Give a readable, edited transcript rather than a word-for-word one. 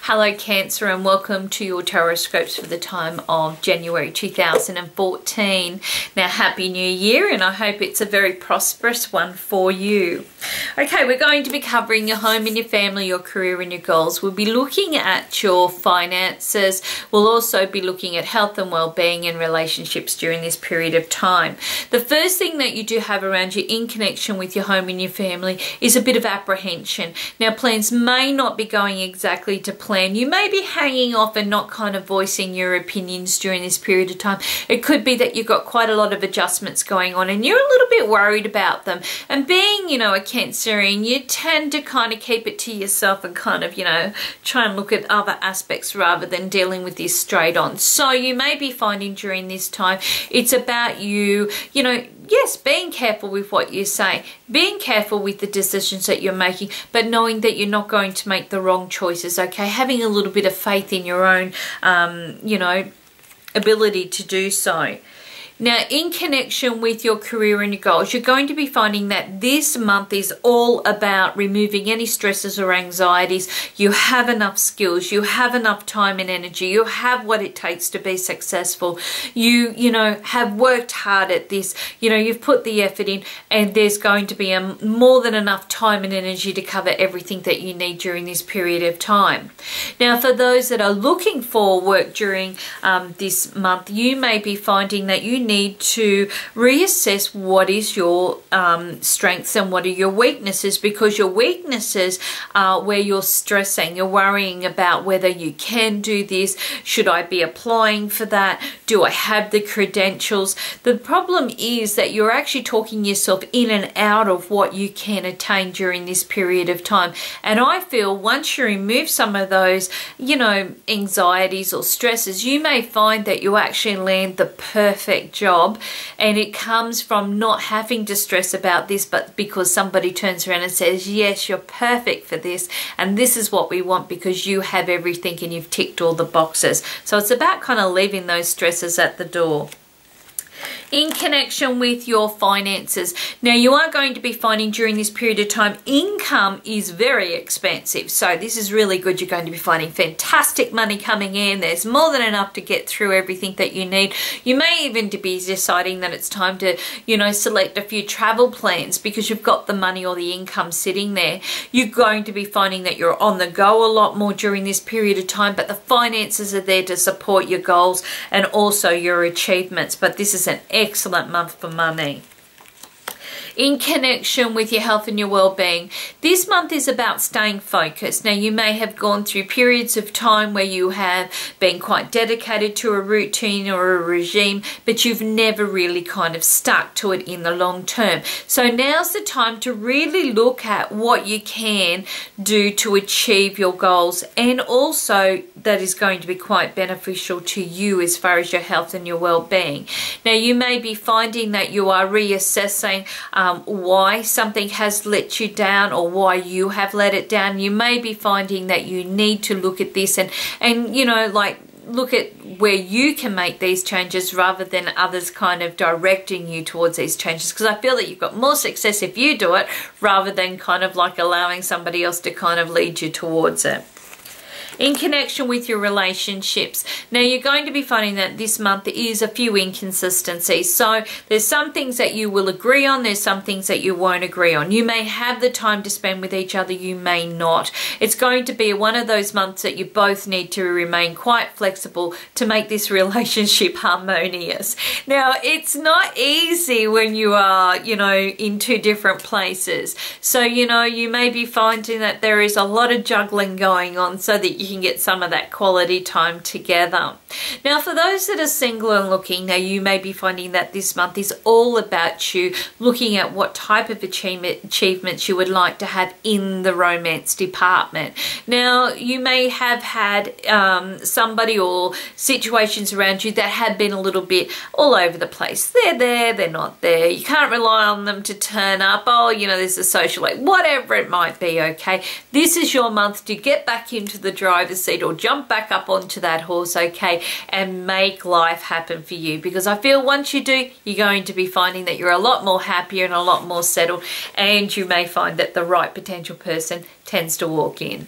Hello Cancer, and welcome to your Tarotscopes for the time of January 2014. Now, Happy New Year, and I hope it's a very prosperous one for you. Okay, we're going to be covering your home and your family, your career and your goals. We'll be looking at your finances. We'll also be looking at health and well-being and relationships during this period of time. The first thing that you do have around you in connection with your home and your family is a bit of apprehension. Now, plans may not be going exactly to plan. You may be hanging off and not kind of voicing your opinions during this period of time. It could be that you've got quite a lot of adjustments going on and you're a little bit worried about them. And being, you know, a Cancerian, you tend to kind of keep it to yourself and kind of, you know, try and look at other aspects rather than dealing with this straight on. So you may be finding during this time it's about you, you know, yes, being careful with what you say, being careful with the decisions that you're making, but knowing that you're not going to make the wrong choices, okay? Having a little bit of faith in your own, you know, ability to do so. Now, in connection with your career and your goals, you're going to be finding that this month is all about removing any stresses or anxieties. You have enough skills, you have enough time and energy, you have what it takes to be successful. You know, have worked hard at this, you know, you've put the effort in, and there's going to be more than enough time and energy to cover everything that you need during this period of time. Now, for those that are looking for work during this month, you may be finding that you need to reassess what is your strengths and what are your weaknesses, because your weaknesses are where you're stressing, you're worrying about whether you can do this, should I be applying for that, do I have the credentials. The problem is that you're actually talking yourself in and out of what you can attain during this period of time. And I feel once you remove some of those, you know, anxieties or stresses, you may find that you actually land the perfect job, and it comes from not having to stress about this, but because somebody turns around and says, yes, you're perfect for this, and this is what we want because you have everything and you've ticked all the boxes. So it's about kind of leaving those stresses at the door. In connection with your finances, now you are going to be finding during this period of time income is very expensive, so this is really good. You're going to be finding fantastic money coming in. There's more than enough to get through everything that you need. You may even be deciding that it's time to, you know, select a few travel plans because you've got the money or the income sitting there. You're going to be finding that you're on the go a lot more during this period of time, but the finances are there to support your goals and also your achievements. But this is an excellent month for money. In connection with your health and your well-being, this month is about staying focused. Now, you may have gone through periods of time where you have been quite dedicated to a routine or a regime, but you've never really kind of stuck to it in the long term. So now's the time to really look at what you can do to achieve your goals, and also that is going to be quite beneficial to you as far as your health and your well-being. Now, you may be finding that you are reassessing why something has let you down or why you have let it down. You may be finding that you need to look at this and you know, like, look at where you can make these changes rather than others kind of directing you towards these changes, because I feel that you've got more success if you do it rather than kind of like allowing somebody else to kind of lead you towards it. In connection with your relationships, now you're going to be finding that this month is a few inconsistencies. So there's some things that you will agree on, there's some things that you won't agree on. You may have the time to spend with each other, you may not. It's going to be one of those months that you both need to remain quite flexible to make this relationship harmonious. Now, it's not easy when you are, you know, in two different places. So, you know, you may be finding that there is a lot of juggling going on so that you can get some of that quality time together. Now, for those that are single and looking, now you may be finding that this month is all about you looking at what type of achievements you would like to have in the romance department. Now, you may have had somebody or situations around you that have been a little bit all over the place. They're there, they're not there. You can't rely on them to turn up. Oh, you know, there's a social, like, whatever it might be, okay? This is your month to get back into the driver's seat or jump back up onto that horse, okay, and make life happen for you, because I feel once you do, you're going to be finding that you're a lot more happier and a lot more settled, and you may find that the right potential person tends to walk in.